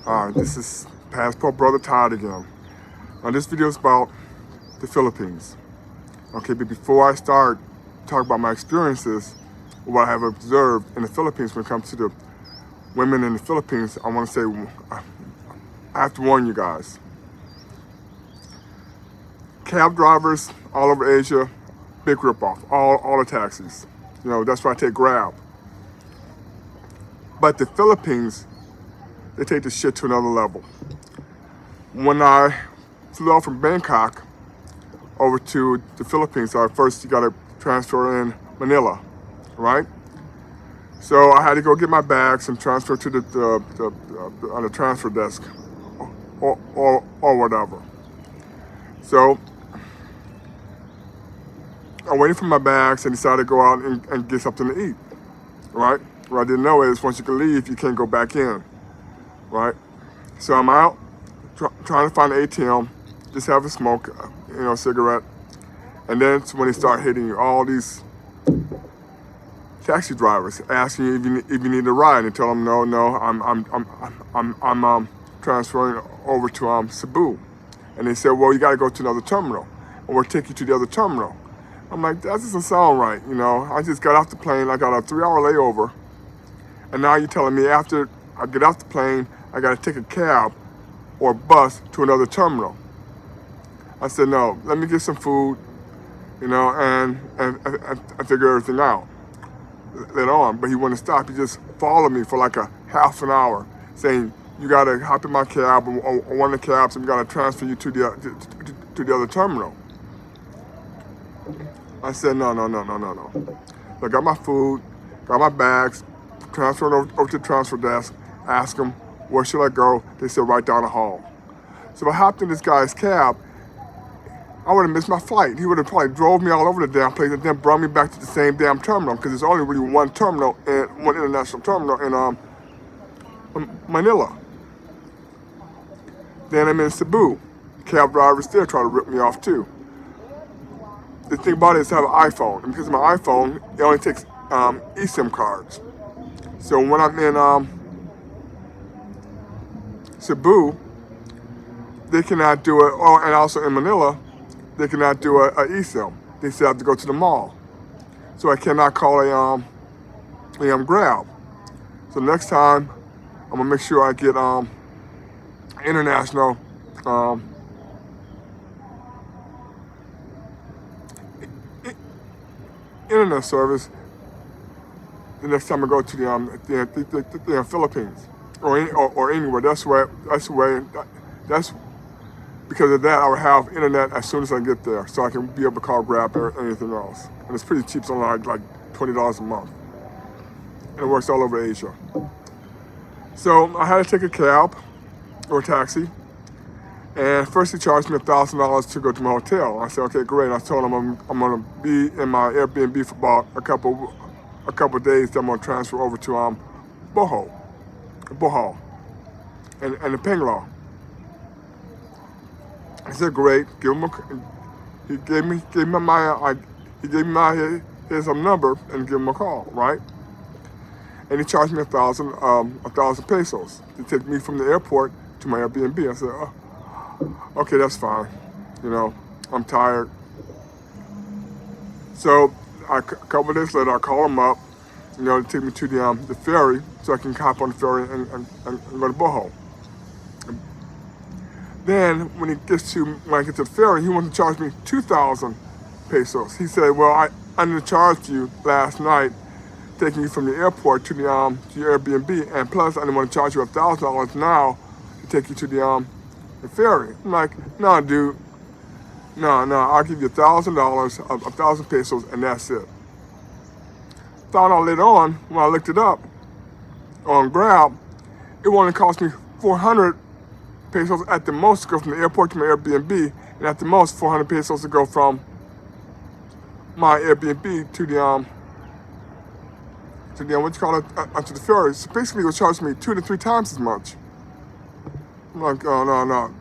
This is Passport Brother Todd again. This video is about the Philippines. Okay, but before I start talking about my experiences, what I have observed in the Philippines when it comes to the women in the Philippines, I want to say, I have to warn you guys. Cab drivers all over Asia, big ripoff, all the taxis. You know, that's why I take Grab. But the Philippines, they take this shit to another level. When I flew out from Bangkok over to the Philippines, first you gotta transfer in Manila, right? So I had to go get my bags and transfer to on the transfer desk or whatever. So I waited for my bags and decided to go out and get something to eat, right? What I didn't know is once you can leave, you can't go back in, right? So I'm out trying to find an ATM, just have a smoke, cigarette, and then it's when they start hitting you, all these taxi drivers asking you if you need a ride, and tell them no, I'm transferring over to Cebu, and they said, well, you got to go to another terminal, and we'll take you to the other terminal. I'm like, that doesn't sound right, I just got off the plane, I got a 3-hour layover, and now you're telling me after I get off the plane, I got to take a cab or a bus to another terminal. I said, no, let me get some food, and figure everything out later on. But he wouldn't stop. He just followed me for like a half an hour, saying, you got to hop in my cab or one of the cabs, and we got to transfer you to the other terminal. I said, no. I got my food, got my bags, transferred over to the transfer desk, asked them, where should I go? They said, right down the hall. So if I hopped in this guy's cab, I would have missed my flight. He would have probably drove me all over the damn place and then brought me back to the same damn terminal, because there's only really one terminal, and one international terminal in Manila. Then I'm in Cebu. Cab drivers still try to rip me off too. The thing about it is I have an iPhone, and because of my iPhone, it only takes eSIM cards. So when I'm in Cebu, they cannot do it, and also in Manila, they cannot do a eSIM. They still have to go to the mall. So I cannot call a Grab. So next time, I'm gonna make sure I get international internet service the next time I go to the Philippines or anywhere. That's because of that, I will have internet as soon as I get there, so I can be able to call Grab or anything else. And it's pretty cheap, it's only like $20 a month. And it works all over Asia. So I had to take a cab or a taxi. And first he charged me $1,000 to go to my hotel. I said, okay, great. I told him I'm gonna be in my Airbnb for about a couple days. Then I'm gonna transfer over to Bohol, and the Penglau. I said, great. He gave me his number and give him a call, right? And he charged me 1,000 pesos to take me from the airport to my Airbnb. I said, oh, okay, that's fine. I'm tired. So a couple of days later, I call him up, to take me to the ferry so I can hop on the ferry and go to Bohol. Then when I get to the ferry, he wanted to charge me 2,000 pesos. He said, well, I undercharged you last night, taking you from the airport to your Airbnb, and plus I didn't want to charge you $1,000 now to take you to the ferry. I'm like, no, dude, no, I'll give you $1,000, 1,000 pesos, and that's it. Found out later on, when I looked it up on Grab, it only cost me 400 pesos at the most to go from the airport to my Airbnb, and at the most 400 pesos to go from my Airbnb to the to the ferry. So basically it was charging me 2 to 3 times as much. I'm like, oh, no.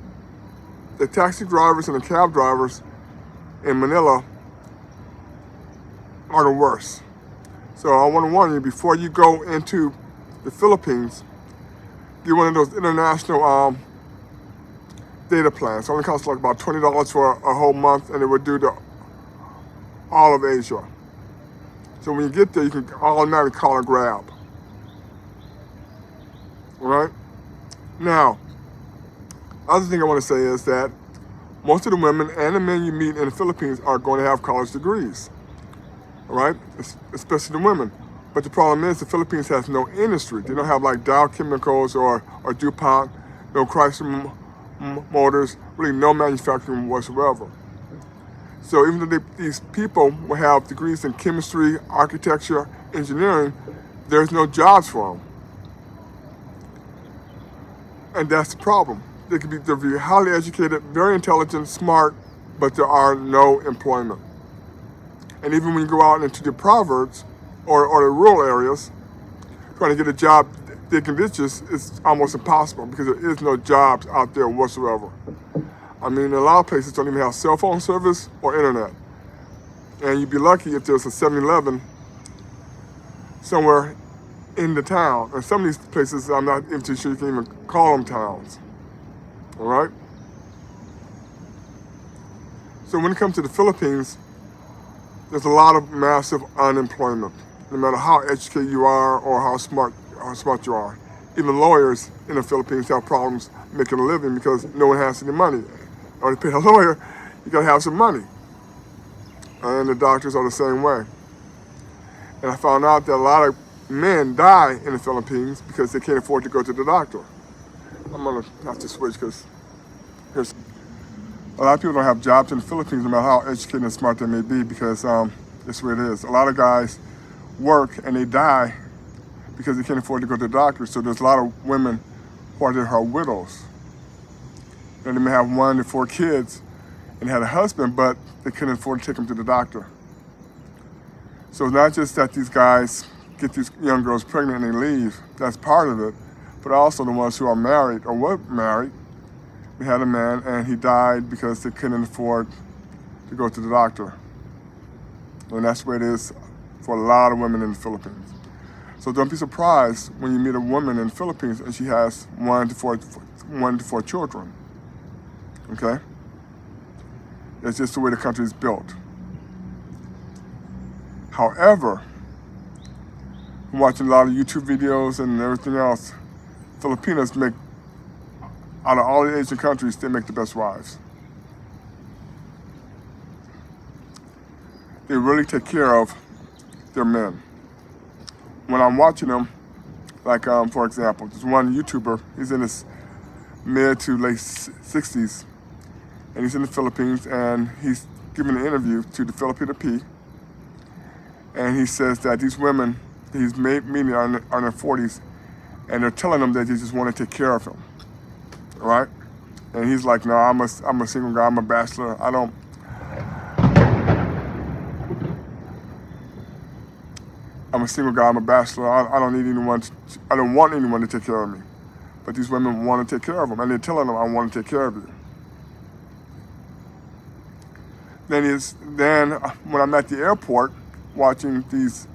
The taxi drivers and the cab drivers in Manila are the worst. So I want to warn you, before you go into the Philippines, get one of those international data plans. It only costs like about $20 for a whole month, and it would do all of Asia. So when you get there, you can automatically call or grab. All right? Now, other thing I want to say is that most of the women and the men you meet in the Philippines are going to have college degrees. All right? Especially the women. But the problem is the Philippines has no industry. They don't have like Dow Chemicals or DuPont, no Chrysler Motors, really no manufacturing whatsoever. So even though these people will have degrees in chemistry, architecture, engineering, there's no jobs for them. And that's the problem. They'll be highly educated, very intelligent, smart, but there are no employment. And even when you go out into the province or the rural areas, trying to get a job digging ditches is almost impossible because there is no jobs out there whatsoever. I mean, a lot of places don't even have cell phone service or internet. And you'd be lucky if there's a 7-Eleven somewhere in the town. And some of these places, I'm not even too sure you can even call them towns. All right? So when it comes to the Philippines, there's a lot of massive unemployment. No matter how educated you are or how smart you are. Even lawyers in the Philippines have problems making a living because no one has any money. Or to pay a lawyer, you gotta have some money. And the doctors are the same way. And I found out that a lot of men die in the Philippines because they can't afford to go to the doctor. I'm gonna have to switch because a lot of people don't have jobs in the Philippines no matter how educated and smart they may be because that's the way it is. A lot of guys work and they die because they can't afford to go to the doctor. So there's a lot of women who are widows. And they may have 1 to 4 kids and had a husband, but they couldn't afford to take them to the doctor. So it's not just that these guys get these young girls pregnant and they leave. That's part of it. But also the ones who are married or were married. We had a man and he died because they couldn't afford to go to the doctor. And that's the way it is for a lot of women in the Philippines. So don't be surprised when you meet a woman in the Philippines and she has 1 to 4 children. Okay? That's just the way the country is built. However, I'm watching a lot of YouTube videos and everything else. Filipinas make, out of all the Asian countries, they make the best wives. They really take care of their men. When I'm watching them, like for example, there's one YouTuber, he's in his mid to late 60s, and he's in the Philippines, and he's giving an interview to the Filipino P, and he says that these women that he's meeting are in their 40s, and they're telling him that they just want to take care of him, right? And he's like, no, I'm a single guy, I'm a bachelor, I'm a single guy, I'm a bachelor, I don't need anyone, I don't want anyone to take care of me. But these women want to take care of them, and they're telling them, I want to take care of you. Then when I'm at the airport watching these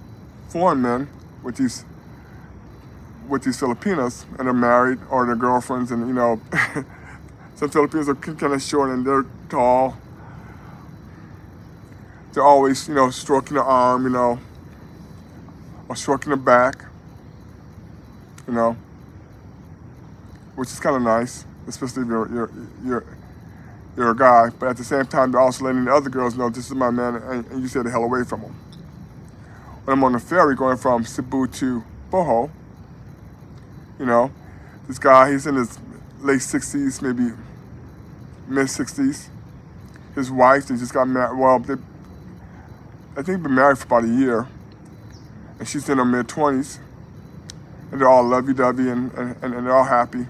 foreign men with these Filipinas, and they're married or their girlfriends, and some Filipinos are kind of short and they're tall. They're always, stroking their arm, or stroking their back, which is kind of nice, especially if you're a guy. But at the same time, they're also letting the other girls know this is my man, and you stay the hell away from him. When I'm on the ferry going from Cebu to Bohol, this guy, he's in his late 60s, maybe mid 60s. His wife, they just got married. Well, I think they've been married for about a year, and she's in her mid 20s, and they're all lovey-dovey and they're all happy.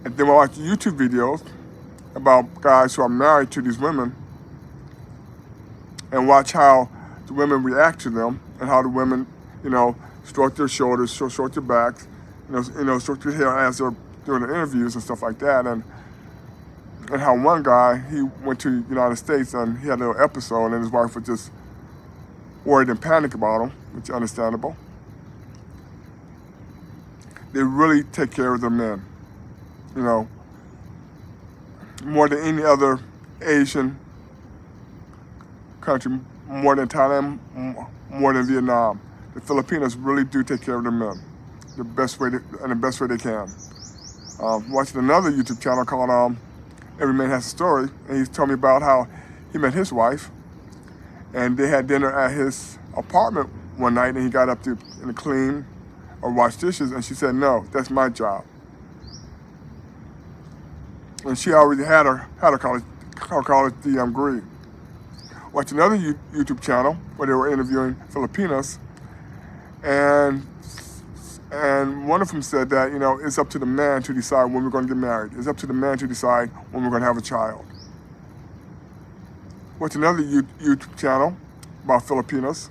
And then we watch YouTube videos about guys who are married to these women and watch how the women react to them and how the women, stroke their shoulders, stroke their backs, stroke their hair as they're doing the interviews and stuff like that. And how one guy, he went to the United States and he had a little episode and his wife was just worried and panicked about him, which is understandable. they really take care of their men, you know, more than any other Asian country, more than Thailand, more than Vietnam. The Filipinos really do take care of their men the best way they can. Watching another YouTube channel called Every Man Has a Story, and he's told me about how he met his wife, and they had dinner at his apartment one night, and he got up to clean or wash dishes, and she said, "No, that's my job." And she already had her college degree. Watch another YouTube channel where they were interviewing Filipinos, and one of them said that, you know, it's up to the man to decide when we're going to get married. It's up to the man to decide when we're going to have a child. Watch another YouTube channel about Filipinos.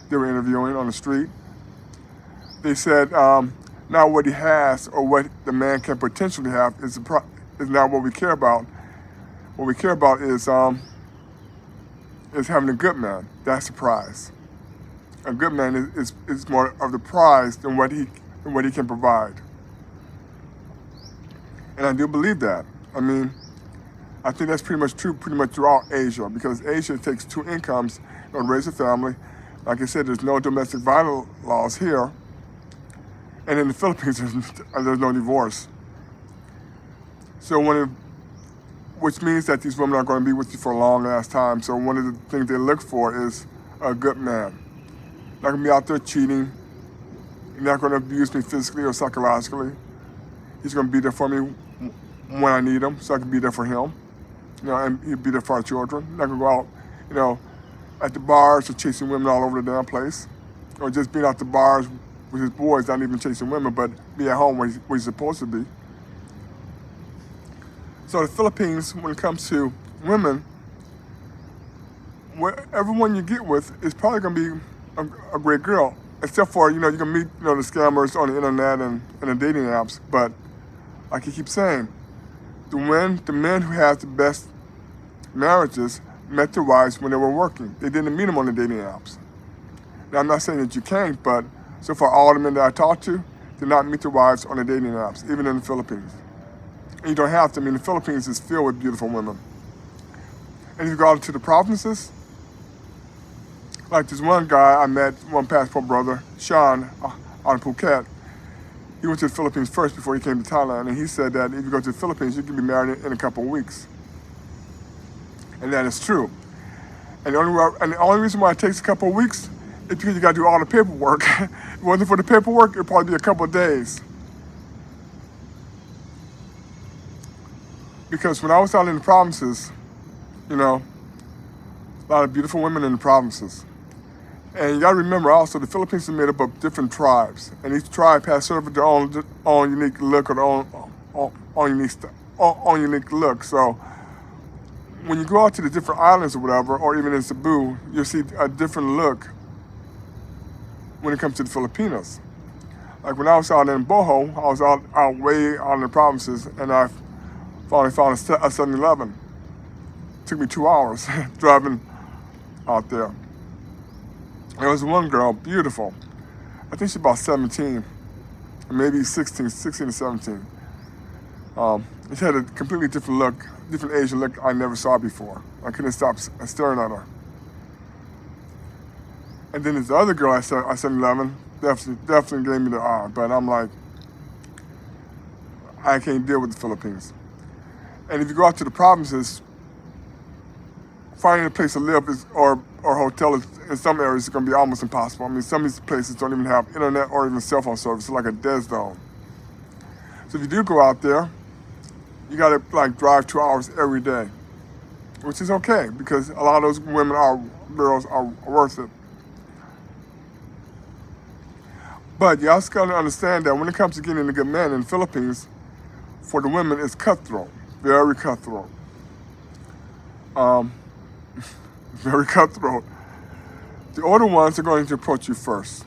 They were interviewing on the street. They said, not what he has or what the man can potentially have is not what we care about. What we care about is having a good man. That's the prize. A good man is more of the prize than what he can provide. And I do believe that. I mean, I think that's pretty much true throughout Asia, because Asia takes two incomes to raise a family. Like I said, there's no domestic violence laws here. And in the Philippines, there's no divorce. So which means that these women are going to be with you for a long ass time. So one of the things they look for is a good man. Not going to be out there cheating. He's not going to abuse me physically or psychologically. He's going to be there for me when I need him, so I can be there for him. You know, and he'll be there for our children. Not going to go out, you know, at the bars or chasing women all over the damn place. Or just being out the bars with his boys, not even chasing women, but be at home where he's supposed to be. So the Philippines, when it comes to women, everyone you get with is probably going to be a great girl. Except for, you know, you can meet, you know, the scammers on the internet and the dating apps. But like you keep saying, the men who have the best marriages met their wives when they were working. They didn't meet them on the dating apps. Now, I'm not saying that you can't, but so far all the men that I talked to did not meet their wives on the dating apps, even in the Philippines. And you don't have to. I mean, the Philippines is filled with beautiful women. And if you go out to the provinces, like this one guy I met, one passport brother, Sean, on Phuket. He went to the Philippines first before he came to Thailand, and he said that if you go to the Philippines, you can be married in a couple of weeks. And that is true. And the only reason why it takes a couple of weeks is because you got to do all the paperwork. If it wasn't for the paperwork, it'd probably be a couple of days. Because when I was out in the provinces, you know, a lot of beautiful women in the provinces. And you gotta remember also, the Philippines is made up of different tribes. And each tribe has sort of their own unique look or their own unique look. So when you go out to the different islands or whatever, or even in Cebu, you'll see a different look when it comes to the Filipinos. Like when I was out in Bohol, I was out way out in the provinces, and I finally found a 7-Eleven. It took me 2 hours driving out there. There was one girl, beautiful. I think she's about 17, maybe 16 or 17. She had a completely different look, different Asian look I never saw before. I couldn't stop staring at her. And then this other girl I saw at 7-Eleven definitely gave me the eye, but I'm like, I can't deal with the Philippines. And if you go out to the provinces, finding a place to live or hotel in some areas is going to be almost impossible. I mean, some of these places don't even have internet or even cell phone service. It's like a dead zone. So if you do go out there, you got to like drive 2 hours every day, which is okay because a lot of those girls are worth it. But you also got to understand that when it comes to getting a good man in the Philippines, for the women, it's cutthroat, very cutthroat. Very cutthroat. The older ones are going to approach you first,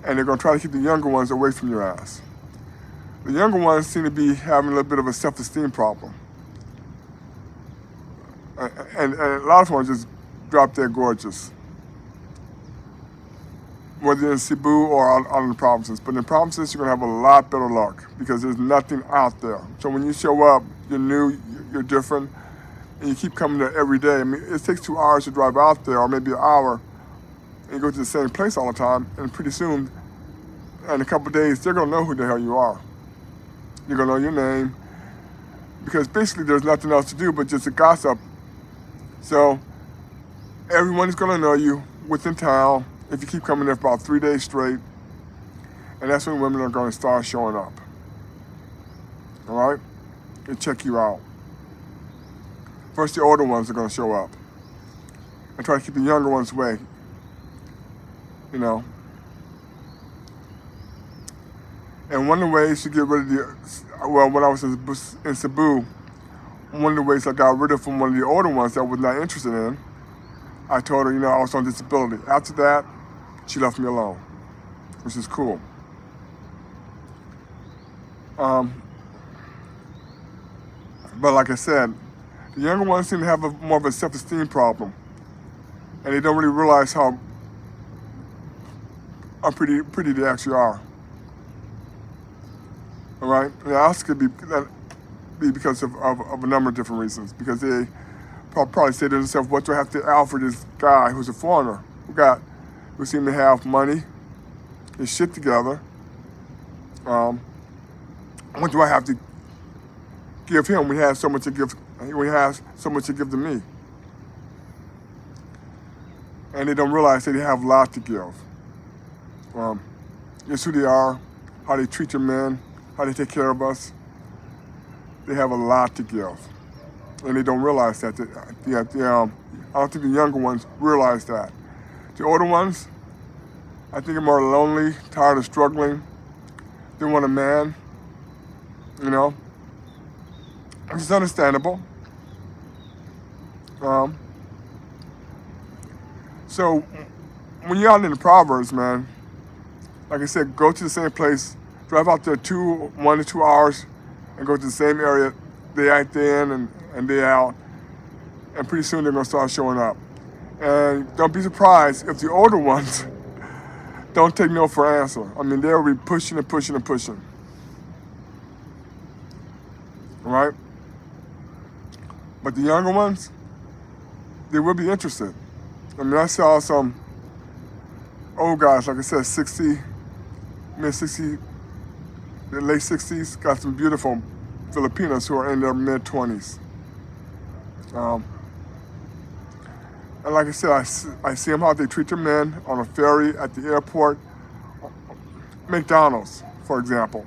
and they're going to try to keep the younger ones away from your ass. The younger ones seem to be having a little bit of a self-esteem problem. And a lot of them just drop dead gorgeous. whether in Cebu or out in the provinces. But in the provinces, you're going to have a lot better luck because there's nothing out there. So when you show up, you're new, you're different, and you keep coming there every day. I mean, it takes 2 hours to drive out there, or maybe an hour, and you go to the same place all the time, and pretty soon, in a couple of days, they're going to know who the hell you are. You're going to know your name, because basically there's nothing else to do but just to gossip. So everyone is going to know you within town if you keep coming there for about 3 days straight, and that's when women are going to start showing up. All right? And check you out. First, the older ones are going to show up and try to keep the younger ones away. You know. And one of the ways to get rid of when I was in Cebu, one of the ways I got rid of from one of the older ones that I was not interested in, I told her, I was on disability. After that, she left me alone, which is cool. But like I said, the younger ones seem to have more of a self-esteem problem, and they don't really realize how pretty they actually are. All right, and that also could be because of a number of different reasons. Because they probably say to themselves, "What do I have to offer this guy who's a foreigner who seems to have money, his shit together? What do I have to give him when he has so much to give? When he has so much to give to me?" And they don't realize that they have a lot to give. It's who they are, how they treat their men, how they take care of us. They have a lot to give, and they don't realize that. I don't think the younger ones realize that. The older ones, I think, are more lonely, tired of struggling. They want a man, which is understandable. So when you're out in the Proverbs, man, like I said, go to the same place, drive out there 1 to 2 hours, and go to the same area day in and day out, and pretty soon they're gonna start showing up. And don't be surprised if the older ones don't take no for an answer. I mean, they'll be pushing and pushing and pushing. All right? But the younger ones, they will be interested. I mean, I saw some old guys, like I said, 60, mid-60s, the late 60s, got some beautiful Filipinas who are in their mid-20s. And like I said, I see them how they treat their men on a ferry, at the airport, McDonald's, for example.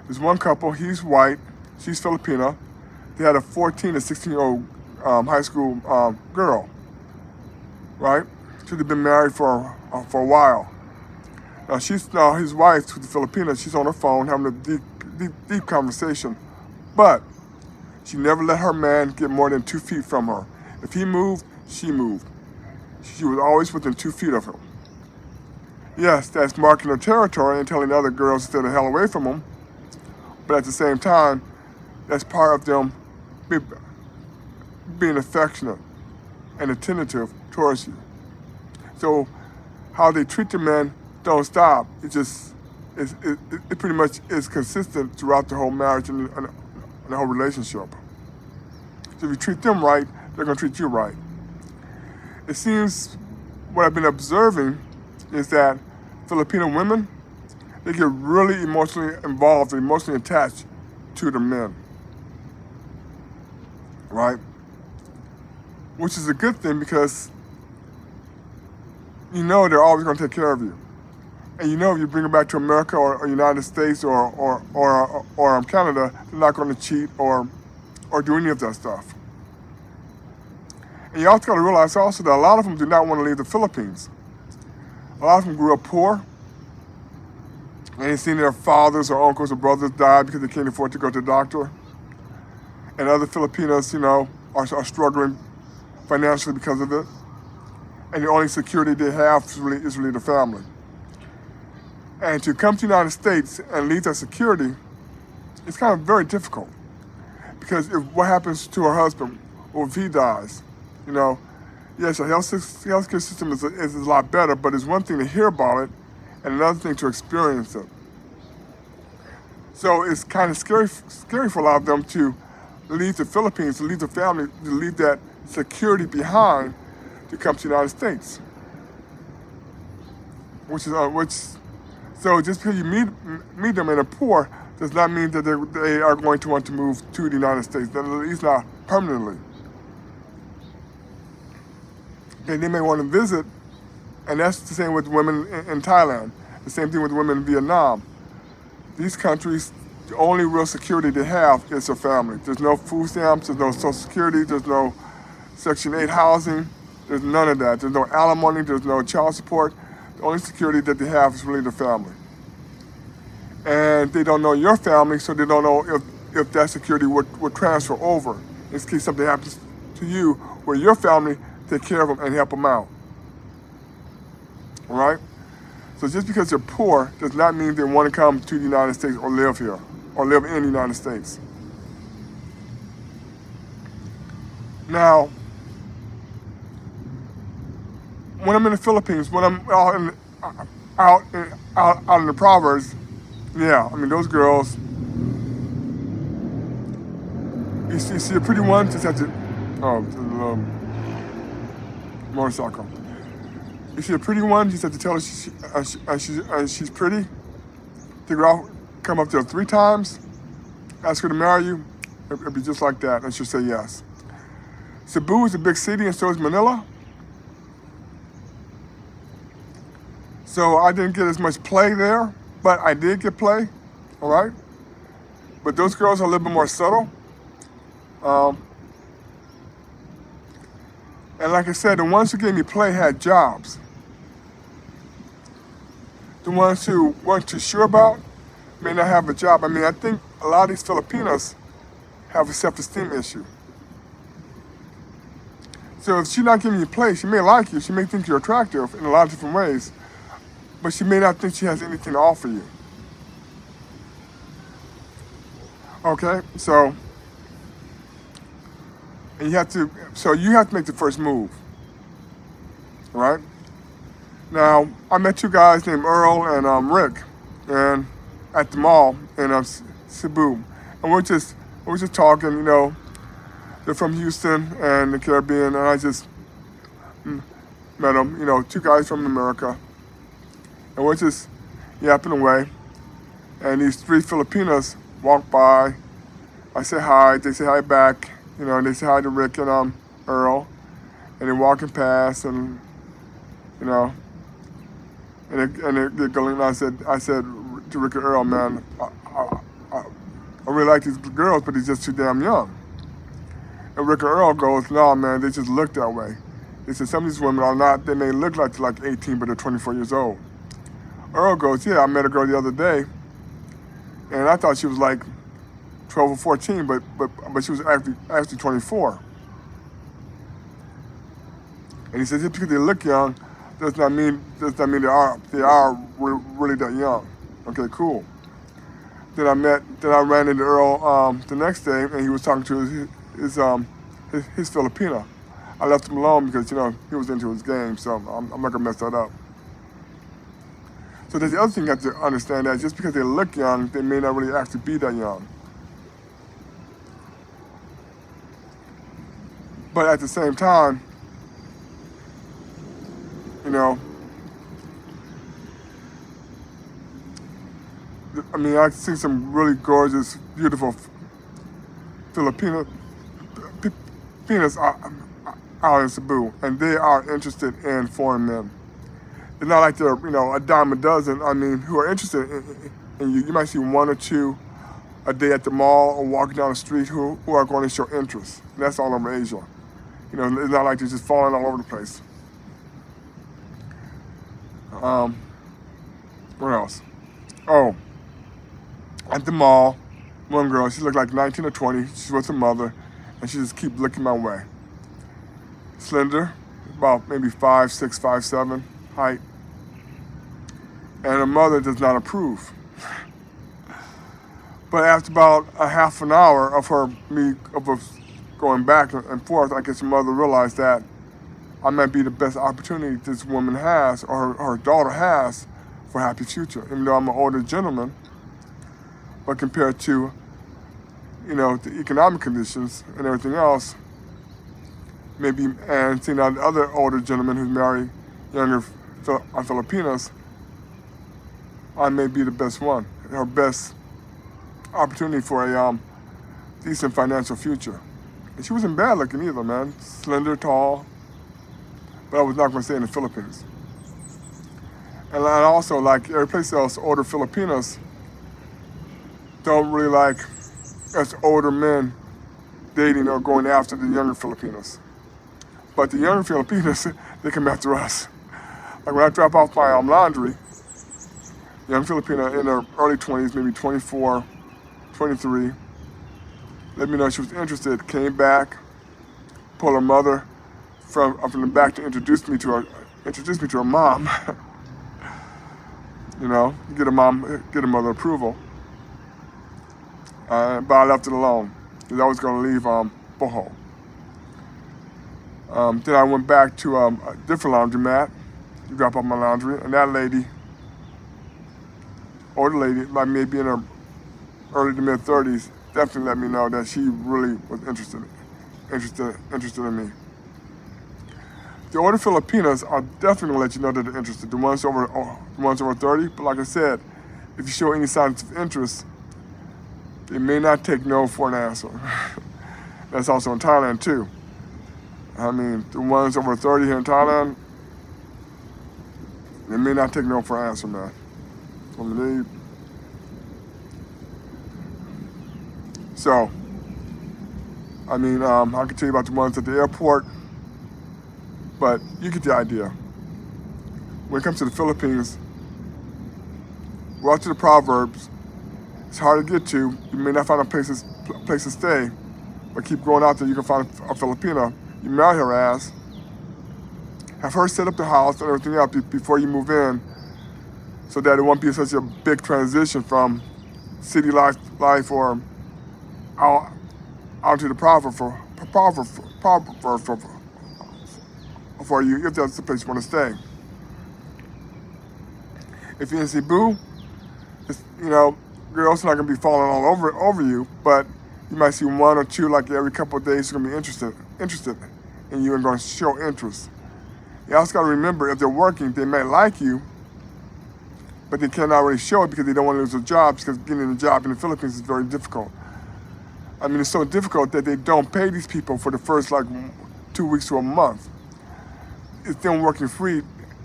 There's one couple, he's white, she's Filipina. They had a 14 to 16-year-old high school girl, right? She'd been married for a while. Now his wife, who's the Filipina, she's on her phone having a deep conversation, but she never let her man get more than 2 feet from her. If he moved, she moved. She was always within 2 feet of him. Yes, that's marking her territory and telling the other girls to stay the hell away from him, but at the same time, that's part of them being affectionate and attentive towards you. So how they treat the men don't stop. It pretty much is consistent throughout the whole marriage and the whole relationship. So if you treat them right, they're going to treat you right. It seems what I've been observing is that Filipino women, they get really emotionally involved, emotionally attached to the men, right? Which is a good thing because they're always going to take care of you. And if you bring them back to America or United States or Canada, they're not going to cheat or do any of that stuff. And you also got to realize also that a lot of them do not want to leave the Philippines. A lot of them grew up poor, and they've seen their fathers or uncles or brothers die because they can't afford to go to the doctor. And other Filipinos, are struggling financially because of it. And the only security they have is really the family. And to come to the United States and leave that security, it's kind of very difficult. Because what happens to her husband, or if he dies, yes, our healthcare system is a lot better, but it's one thing to hear about it and another thing to experience it. So it's kind of scary for a lot of them to leave the Philippines, to leave the family, to leave that security behind to come to the United States. Which so just because you meet them and are poor does not mean that they are going to want to move to the United States, at least not permanently. Okay, they may want to visit, and that's the same with women in Thailand. The same thing with women in Vietnam. These countries, the only real security they have is their family. There's no food stamps, there's no Social Security, there's no Section 8 housing, there's none of that. There's no alimony, there's no child support. The only security that they have is really their family. And they don't know your family, so they don't know if that security would transfer over in case something happens to you where your family take care of them and help them out. All right? So just because they're poor does not mean they want to come to the United States or live here or live in the United States. Now, when I'm in the Philippines, when I'm out in the province, yeah, I mean those girls. You see a pretty one, just have to. Oh, the motorcycle. You see a pretty one, you just have to tell her she's pretty. Take her out, come up to her 3 times, ask her to marry you. It'll be just like that, and she'll say yes. Cebu is a big city, and so is Manila. So I didn't get as much play there, but I did get play, all right? But those girls are a little bit more subtle. And like I said, the ones who gave me play had jobs. The ones who weren't too sure about may not have a job. I mean, I think a lot of these Filipinas have a self-esteem issue. So if she's not giving you play, she may like you, she may think you're attractive in a lot of different ways, but she may not think she has anything to offer you. Okay, so you have to make the first move, right? Now, I met 2 guys named Earl and Rick, and at the mall in Cebu, and we're just talking. You know, they're from Houston and the Caribbean, and I just met them. You know, 2 guys from America, and we're just yapping away. And these 3 Filipinas walk by. I say hi, they say hi back. You know, and they say hi to Rick and Earl, and they're walking past, and you know. And they're going, and I said to Rick and Earl, man, I really like these girls, but they're just too damn young. And Rick and Earl goes, no, man, they just look that way. They said some of these women are not, they may look like 18, but they're 24 years old. Earl goes, yeah, I met a girl the other day, and I thought she was like 12 or 14, but she was actually 24. And he said, just because they look young, does not mean they are really that young. Okay, cool. Then I ran into Earl the next day, and he was talking to his Filipina. I left him alone because he was into his game, so I'm not gonna mess that up. So there's the other thing you have to understand, that just because they look young, they may not really actually be that young. But at the same time, I mean, I see some really gorgeous, beautiful Filipinas out in Cebu, and they are interested in foreign men. It's not like they're, a dime a dozen. I mean, who are interested in you. You might see 1 or 2 a day at the mall or walking down the street who are going to show interest. And that's all over Asia. It's not like they're just falling all over the place. What else? Oh, at the mall, one girl, she looked like 19 or 20. She's with her mother, and she just keep looking my way. Slender, about maybe 5'6", 5'7", height. And her mother does not approve. But after about a half an hour of us going back and forth, I guess her mother realized that, I might be the best opportunity this woman has, or her daughter has, for a happy future. Even though I'm an older gentleman, but compared to, the economic conditions and everything else, maybe, and seeing the other older gentleman who's married younger Filipinas, I may be the best one, her best opportunity for a decent financial future. And she wasn't bad looking either, man. Slender, tall, but I was not going to stay in the Philippines. And also, like every place else, older Filipinas don't really like us older men dating or going after the younger Filipinos. But the younger Filipinos, they come after us. Like when I drop off my laundry, young Filipina in her early 20s, maybe 24, 23, let me know she was interested, came back, pulled her mother from the back to introduce me to her mom. Get her mother approval. But I left it alone because I was going to leave Boho. Then I went back to a different laundromat to drop off my laundry, and that lady, older lady, like maybe in her early to mid 30s, definitely let me know that she really was interested in me. The older Filipinas are definitely gonna let you know that they're interested. The ones over 30, but like I said, if you show any signs of interest, they may not take no for an answer. That's also in Thailand too. I mean, the ones over 30 here in Thailand, they may not take no for an answer, man. I can tell you about the ones at the airport, but you get the idea. When it comes to the Philippines, well, to the Proverbs, it's hard to get to. You may not find a place to stay, but keep going out there. You can find a Filipina. You marry her ass, have her set up the house and everything else before you move in, so that it won't be such a big transition from city life or out to the proverb for you, if that's the place you want to stay. If you're in Cebu, girls are not going to be falling all over you, but you might see one or two, like every couple of days, who's going to be interested in you and going to show interest. You also got to remember, if they're working, they may like you, but they cannot really show it because they don't want to lose their jobs, because getting a job in the Philippines is very difficult. I mean, it's so difficult that they don't pay these people for the first 2 weeks to a month. It's them working free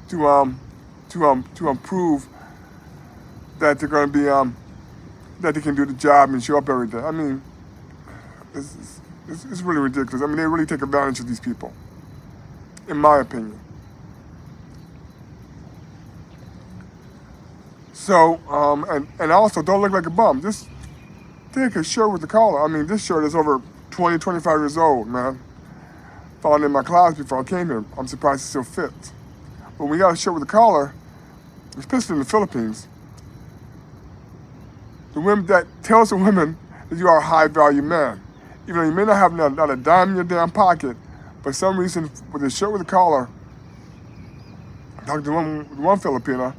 to prove that they're going to be that they can do the job and show up every day. I mean, it's really ridiculous. I mean, they really take advantage of these people, in my opinion. So, and also, don't look like a bum. Just take a shirt with the collar. I mean, this shirt is over 20, 25 years old, man. Found in my closet before I came here. I'm surprised it still fits. But when you got a shirt with a collar, especially in the Philippines, that tells the women that you are a high-value man. Even though you may not have not a dime in your damn pocket, but for some reason, with a shirt with a collar, I talked to one Filipina,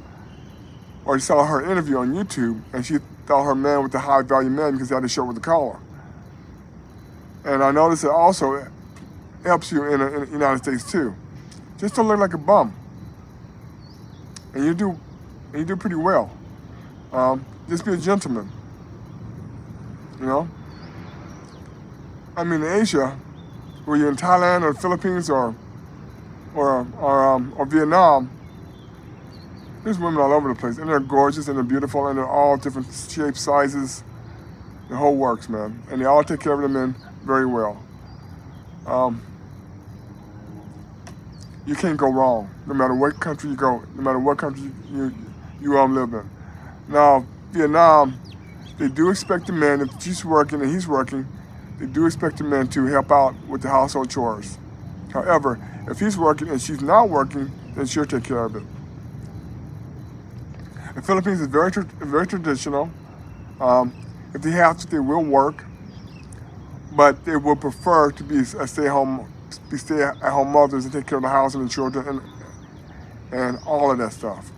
or she saw her interview on YouTube, and she thought her man was a high-value man because he had a shirt with a collar. And I noticed it also helps you in the United States too. Just don't look like a bum, and you do pretty well. Just be a gentleman. I mean, in Asia, where you're in Thailand or the Philippines or Vietnam, there's women all over the place, and they're gorgeous and they're beautiful and they're all different shapes, sizes, the whole works, man. And they all take care of the men very well. You can't go wrong, no matter what country you go, no matter what country you live in. Now, Vietnam, they do expect the man, if she's working and he's working, they do expect the men to help out with the household chores. However, if he's working and she's not working, then she'll take care of it. The Philippines is very traditional. If they have to, they will work, but they will prefer to be a stay-at-home be stay-at-home mothers and take care of the house and the children and all of that stuff.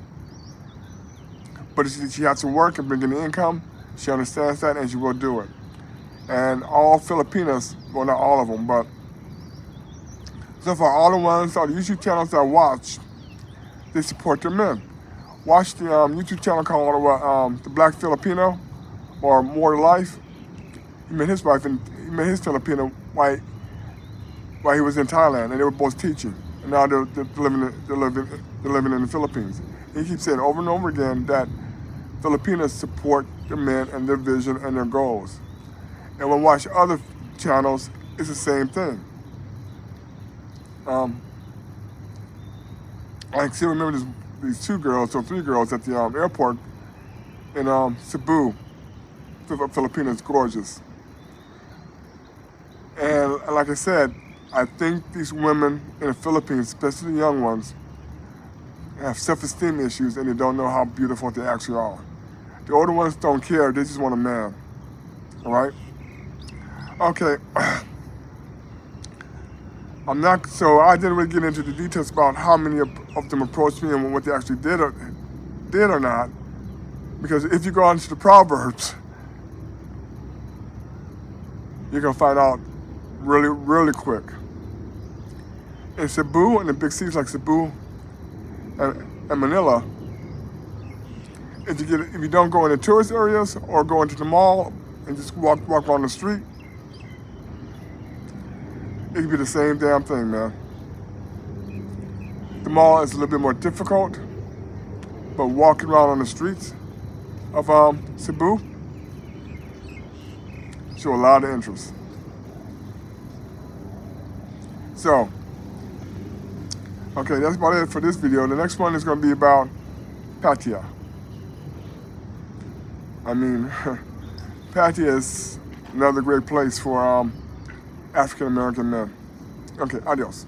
But she has to work and bring in the income. She understands that, and she will do it. And all Filipinas, well, not all of them, but so far all the ones, all the YouTube channels that I watch, they support their men. Watch the YouTube channel called The Black Filipino, or More to Life. He met his wife, and he met his Filipino while he was in Thailand, and they were both teaching. And now they're living in the Philippines. He keeps saying over and over again that Filipinos support the men and their vision and their goals. And when we watch other channels, it's the same thing. I still remember these 2 girls or 3 girls at the airport in Cebu. Filipinas, gorgeous. And like I said, I think these women in the Philippines, especially the young ones, have self-esteem issues and they don't know how beautiful they actually are. The older ones don't care, they just want a man. All right? Okay. So I didn't really get into the details about how many of them approached me and what they actually did or not. Because if you go into the Proverbs, you're gonna find out really, really quick. In Cebu, in the big cities like Cebu and Manila, if you don't go into tourist areas or go into the mall and just walk on the street, it could be the same damn thing, man. The mall is a little bit more difficult, but walking around on the streets of Cebu show a lot of interest. So, okay, that's about it for this video. The next one is going to be about Pattaya. I mean, Pattaya is another great place for African American men. Okay, adios.